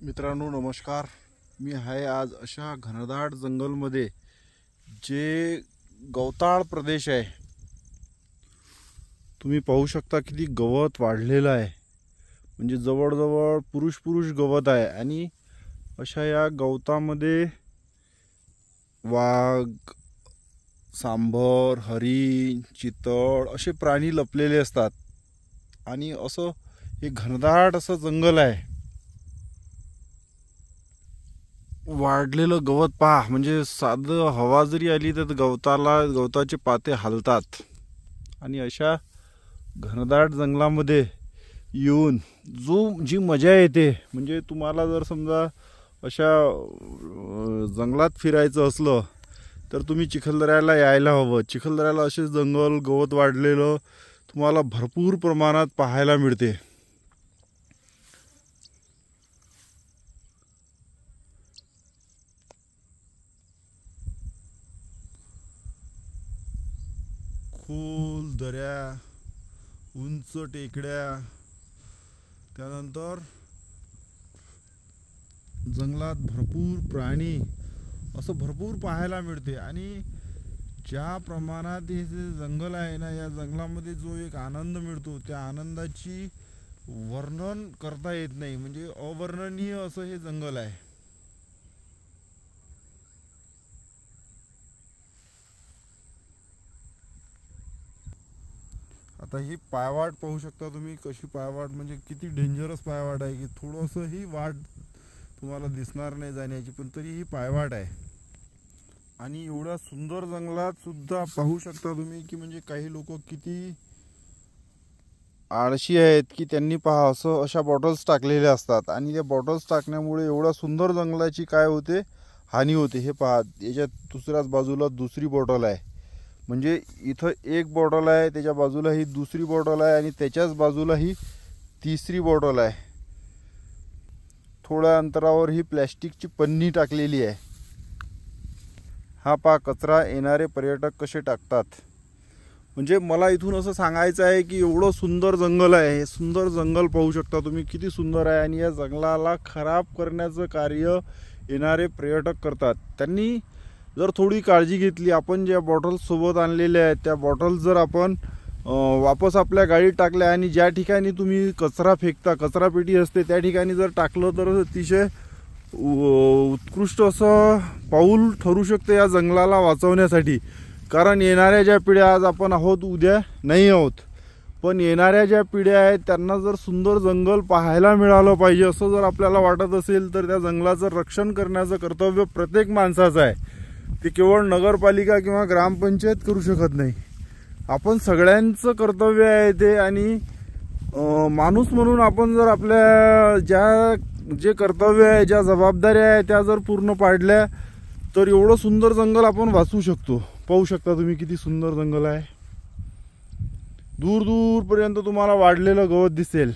मित्रांनो नमस्कार। मी आहे आज अशा घनदाट जंगलमध्ये जे गवताळ प्रदेश आहे। तुम्ही पाहू शकता किती गवत वाढलेलं आहे, म्हणजे जवळजवळ पुरुष गवत आहे। आणि अशा या गवतामध्ये वाघ, सांबर, हरिण, चितळ असे प्राणी लपलेले असतात। आणि असं हे घनदाट असं जंगल आहे। वाढलेलं गवत पहा, म्हणजे साधं हवा जरी आली तर गवताचे पाते हलतात। आणि अशा घनदाट जंगलामध्ये येऊन जी मजा येते, म्हणजे तुम्हाला जर समजा अशा जंगलात फिरायचं असलं तर तुम्ही चिखलदऱ्याला यायला हवं। चिखलदऱ्याला असे जंगल गवत वाढलेलं तुम्हाला भरपूर प्रमाणात पाहायला मिळते। खोल दऱ्या, उंच टेकड्या, त्यानंतर जंगलात भरपूर प्राणी असं भरपूर पाहायला मिळते। आणि ज्या प्रमाणात हे जे जंगल आहे ना, या जंगलामध्ये जो एक आनंद मिळतो त्या आनंदाची वर्णन करता येत नाही, म्हणजे अवर्णनीय असं हे जंगल आहे। आता ही पायवाट पाहू शकता तुम्ही, कशी पायवाट, म्हणजे किती डेंजरस पायवाट आहे की थोडंसं ही वाट तुम्हाला दिसणार नाही जाण्याची, पण तरी ही पायवाट आहे। आणि एवढ्या सुंदर जंगलात सुद्धा पाहू शकता तुम्ही की म्हणजे काही लोक किती आळशी आहेत की त्यांनी पहा अशा बॉटल्स टाकलेल्या असतात। आणि त्या बॉटल्स टाकण्यामुळे एवढ्या सुंदर जंगलाची काय होते, हानी होते। हे पहा, याच्या दुसऱ्याच बाजूला दुसरी बॉटल आहे, म्हणजे इथं एक बॉटल आहे, त्याच्या बाजूला ही दुसरी बॉटल आहे, आणि त्याच्याच बाजूला ही तिसरी बॉटल आहे। थोड्या अंतरावर ही प्लॅस्टिकची पन्नी टाकलेली आहे। हा पहा कचरा येणारे पर्यटक कसे टाकतात। म्हणजे मला इथून असं सांगायचं आहे की एवढं सुंदर जंगल आहे, हे सुंदर जंगल पाहू शकता तुम्ही किती सुंदर आहे। आणि या जंगलाला खराब करण्याचं कार्य येणारे पर्यटक करतात। त्यांनी जर थोडी काळजी घेतली, आपण ज्या बॉटल्स सोबत आणलेल्या आहेत त्या बॉटल्स जर आपण वापस आपल्या गाडीत टाकल्या आणि ज्या ठिकाणी तुम्ही कचरा फेकता, कचरापेटी असते, त्या ठिकाणी जर टाकलं तर अतिशय उत्कृष्ट असं पाऊल ठरू शकते या जंगलाला वाचवण्यासाठी। कारण येणाऱ्या ज्या पिढ्या, आज आपण आहोत उद्या नाही आहोत, पण येणाऱ्या ज्या पिढ्या आहेत त्यांना जर सुंदर जंगल पाहायला मिळालं पाहिजे असं जर आपल्याला वाटत असेल तर त्या जंगलाचं रक्षण करण्याचं कर्तव्य प्रत्येक माणसाचं आहे। ते केवळ नगरपालिका किंवा ग्रामपंचायत करू शकत नाही, आपण सगळ्यांचं कर्तव्य आहे ते। आणि माणूस म्हणून आपण जर आपल्या जे कर्तव्य आहे, ज्या जबाबदाऱ्या आहे त्या जर पूर्ण पाडल्या तर एवढं सुंदर जंगल आपण वाचवू शकतो। पाहू शकता तुम्ही किती सुंदर जंगल आहे, दूर दूर पर्यंत तुम्हाला वाढलेलं गवत दिसेल।